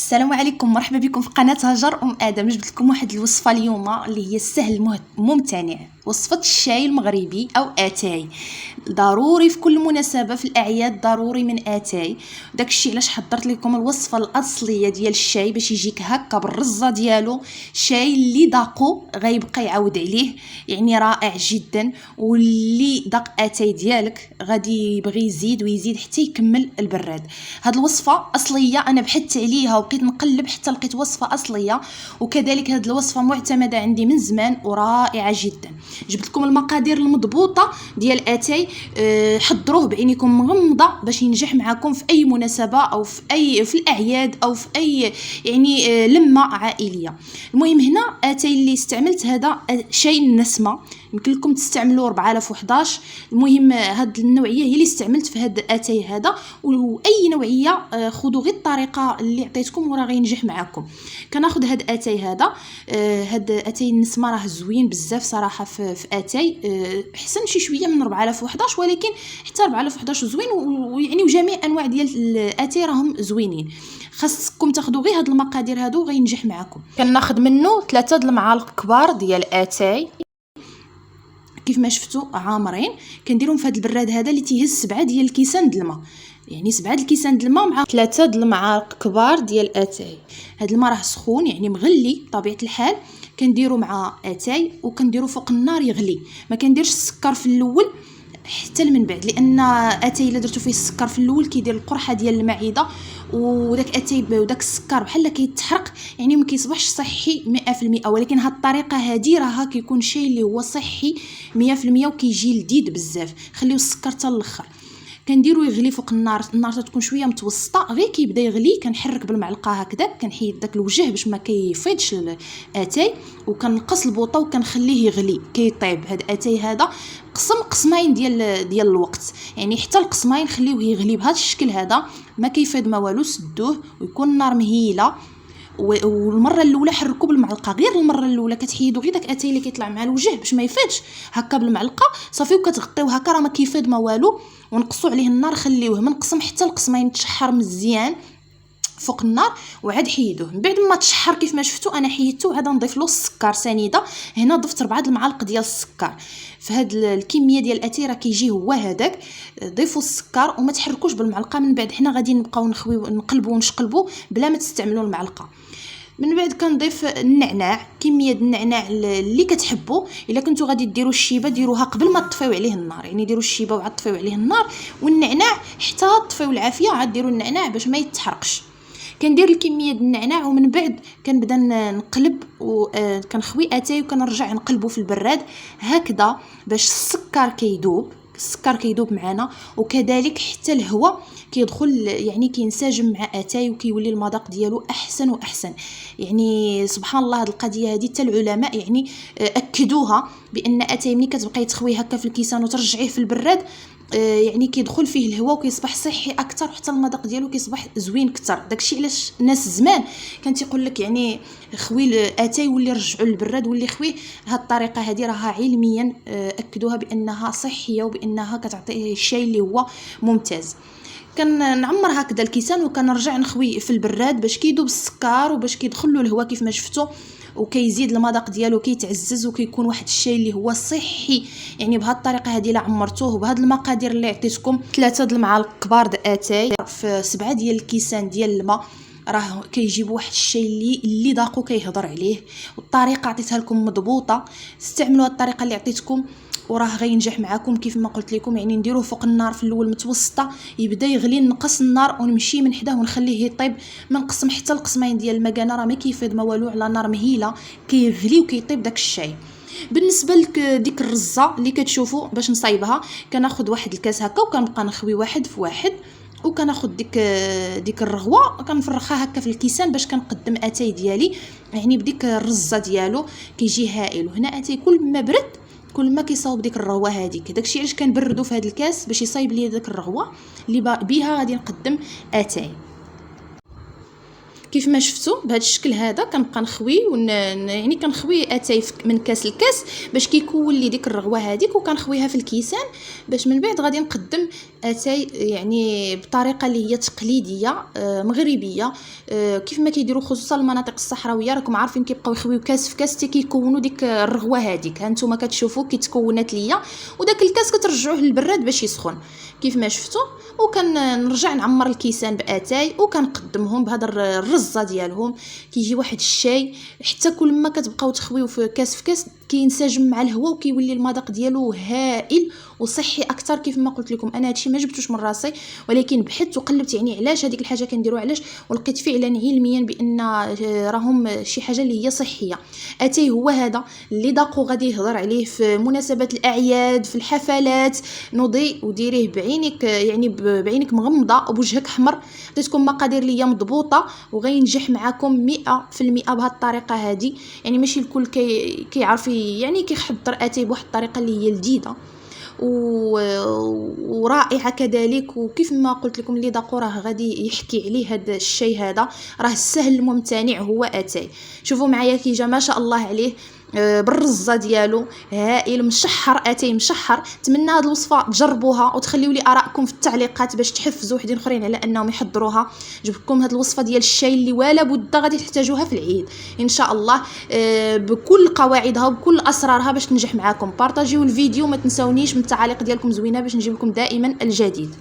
السلام عليكم، مرحبا بكم في قناه هاجر ام ادم. جبت لكم واحد الوصفه اليوم اللي هي سهل ممتنع، وصفه الشاي المغربي او اتاي. ضروري في كل مناسبه في الاعياد ضروري من اتاي. داكشي علاش حضرت لكم الوصفه الاصليه ديال الشاي باش يجيك هكا بالرزه ديالو. شاي اللي ذاقو غيبقى يعاود عليه، يعني رائع جدا. واللي ذاق اتاي ديالك غادي يبغي يزيد ويزيد حتى يكمل البراد. هاد الوصفه اصليه، انا بحثت عليها وبقيت نقلب حتى لقيت وصفه اصليه، وكذلك هاد الوصفه معتمده عندي من زمان ورائعه جدا. جبت لكم المقادير المضبوطه ديال اتاي. حضروه بعينيكم مغمضه باش ينجح معكم في اي مناسبه او في الاعياد او في اي يعني لمه عائليه. المهم هنا اتاي اللي استعملت هذا شاي النسمه، يمكن لكم تستعملوا 4011. المهم هاد النوعيه هي اللي استعملت في هاد اتاي هذا، واي نوعيه خذوا غير الطريقه اللي عطيتكم وراه غينجح معكم. كناخذ هاد اتاي هذا. هاد اتاي النسمه راه زوين بزاف صراحه في اتاي. احسن شي شويه من 4011، ولكن حتى 4011 زوين، ويعني وجميع انواع ديال الاتاي راهم زوينين. خاصكم تاخذوا غير هاد المقادير هادو غينجح معكم. كناخذ منه 3 المعالق كبار ديال اتاي كيف ما شفتوا عامرين. كنديرهم في هذا البراد هذا اللي تيهز 7 ديال الكيسان د الماء، يعني 7 الكيسان د الماء مع 3 المعالق كبار ديال اتاي. هذا الماء راه سخون يعني مغلي بطبيعه الحال. كنديروا مع اتاي وكنديروا فوق النار يغلي. ما كنديرش السكر في الاول حتى من بعد، لان اتاي الا درتو فيه السكر في الاول كيدير القرحه ديال المعده، وداك اتاي وداك السكر بحال كيتحرق، يعني ما كيصبحش صحي 100%. ولكن هاد الطريقه هادي راها كيكون شيء اللي هو صحي 100% وكيجي لذيذ بزاف. خليو السكر حتى الاخر. كنديرو يغلي فوق النار تكون شويه متوسطه، غير كيبدا يغلي كنحرك بالمعلقه هكذا، كنحيد داك الوجه باش ما كيفيضش الاتاي، وكنقص البوطه وكنخليه يغلي كيطيب. هذا اتاي هذا قسمين ديال الوقت، يعني حتى القسمين خليوه يغلي بهذا الشكل هذا، ما كيفيض ما والو. سدوه ويكون النار مهيله، والمره الاولى حركوا بالمعلقه، غير المره الاولى كتحيدوا غير داك اتاي اللي كيطلع مع الوجه باش ما يفيدش هكا بالمعلقه صافي، وكتغطيوه هكا راه ما كيفيض ما والو. ونقصوا عليه النار، خليوه من قسم حتى القسمين يتشحر مزيان فوق النار، وعاد حيدوه. من بعد ما تشحر كيف ما شفتوا انا حيدته، عاد نضيف له السكر سنيده. هنا ضفت 4 المعالق ديال السكر في هاد الكميه ديال الاتاي، راه كيجي هو هذاك. ضيفوا السكر وما تحركوش بالمعلقه. من بعد حنا غادي نبقاو نقلبوا ونشقلبوا بلا ما تستعملوا المعلقه. من بعد كنضيف النعناع، كميه النعناع اللي كتحبوا. الا كنتو غادي ديروا الشيبه ديروها قبل ما تطفيو عليه النار، يعني ديروا الشيبه وعاد طفيو عليه النار، والنعناع حتى تطفيو العافيه عاد ديروا النعناع باش ما يتحرقش. كندير الكميه ديال النعناع، ومن بعد كنبدا نقلب وكنخوي اتاي وكنرجع نقلبو في البراد هكذا باش السكر كيذوب معنا، وكذلك حتى الهواء كيدخل، يعني كينسجم مع اتاي وكيولي المذاق ديالو احسن واحسن. يعني سبحان الله هذه القضيه هذه حتى العلماء يعني اكدوها، بان اتاي ملي كتبقاي تخويه هكا في الكيسان وترجعيه في البراد يعني كيدخل فيه الهواء وكيصبح صحي اكثر، وحتى المذاق ديالو كيصبح زوين اكثر. داكشي علاش الناس زمان كانت يقول لك يعني خوي اتاي واللي رجعوا للبراد واللي خويه. هاد الطريقه هذه راها علميا اكدوها بانها صحيه وبانها كتعطي الشاي اللي هو ممتاز. كنعمر هكذا الكيسان وكنرجع نخوي في البراد باش كيذوب السكر وباش كيدخل له الهواء كيف ما شفتوا، وكيزيد المذاق ديالو كيتعزز وكيكون واحد الشاي اللي هو صحي. يعني بهذه الطريقه هذه لا عمرتوه بهذه المقادير اللي عطيتكم، 3 المعالق كبار د اتاي في 7 ديال الكيسان ديال الماء، راه كيجيب واحد الشيء اللي ذاقو كيهضر عليه. والطريقه عطيتها لكم مضبوطه، استعملوا هذه الطريقه اللي عطيتكم وراه غينجح معكم كيف ما قلت لكم. يعني نديروه فوق النار في الاول متوسطه، يبدا يغلي نقص النار ونمشي من حداه ونخليه يطيب من قسم حتى القسمين ديال المكانه، راه ما كيفيض ما والو، على نار مهيله كيغلي وكيطيب داك الشاي. بالنسبه لك ديك الرزه اللي كتشوفوا باش نصايبها، كناخذ واحد الكاس هكا وكنبقى نخوي واحد في واحد، وكناخذ ديك الرغوه كنفرخها هكا في الكيسان باش كنقدم اتاي ديالي، يعني بديك الرزه ديالو كيجي هائل. وهنا اتاي كل ما برد كل ما كيصاوب ديك الرغوه هذيك. داكشي علاش كنبردو في هذا الكاس باش يصايب لي داك الرغوه اللي بها غادي نقدم اتاي. كيف ما شفتوا بهذا الشكل هذا كنبقى نخوي يعني كنخوي اتاي من كاس لكاس باش كيكون لي ديك الرغوه هذيك، وكنخويها في الكيسان باش من بعد غادي نقدم اتاي يعني بطريقه اللي هي تقليديه مغربيه. كيف ما كيديروا خصوصا المناطق الصحراويه، راكم عارفين كيبقاو يخويو كاس في كاس حتى كيكونوا ديك الرغوه هذيك. ها نتوما كتشوفوا كي تكونات ليا، وداك الكاس كترجعوه للبراد باش يسخن كيف ما شفتوا. وكنرجع نعمر الكيسان باتاي وكنقدمهم بهذا الرزه ديالهم. كيجي واحد الشاي، حتى كل ما كتبقاو تخويو في كاس كينسجم مع الهواء وكيولي المذاق ديالو هائل وصحي اكثر. كيف ما قلت لكم انا هادشي ما جبتوش من راسي، ولكن بحثت وقلبت يعني علاش هذيك الحاجه كنديروها علاش، ولقيت فعلا علميا بان راهم شي حاجه اللي هي صحيه. اتاي هو هذا اللي داقو غادي يهضر عليه في مناسبات الاعياد، في الحفلات. نوضي وديريه بعينك، يعني بعينك مغمضه وبوجهك احمر. عطيتكم مقادير اللي هي مضبوطه وغينجح معكم 100% بهذه الطريقه هذه. يعني ماشي الكل كيعرف يعني كيحضر اتاي بواحد الطريقه اللي هي جديده ورائعه كذلك. وكيف ما قلت لكم اللي داقو راه غادي يحكي عليه هذا الشيء هذا، راه السهل الممتنع هو اتاي. شوفوا معايا كي جا ما شاء الله عليه بالرزه ديالو هائل مشحر. اتاي مشحر. نتمنى هذه الوصفه تجربوها وتخليوا لي ارائكم في التعليقات باش تحفزوا وحدين اخرين على انهم يحضروها. جبت لكم هذه الوصفه ديال الشاي اللي ولا بد غادي تحتاجوها في العيد ان شاء الله، بكل قواعدها وبكل اسرارها باش تنجح معاكم. بارطاجيو الفيديو، ما تنسونيش من التعاليق ديالكم زوينه باش نجيب لكم دائما الجديد.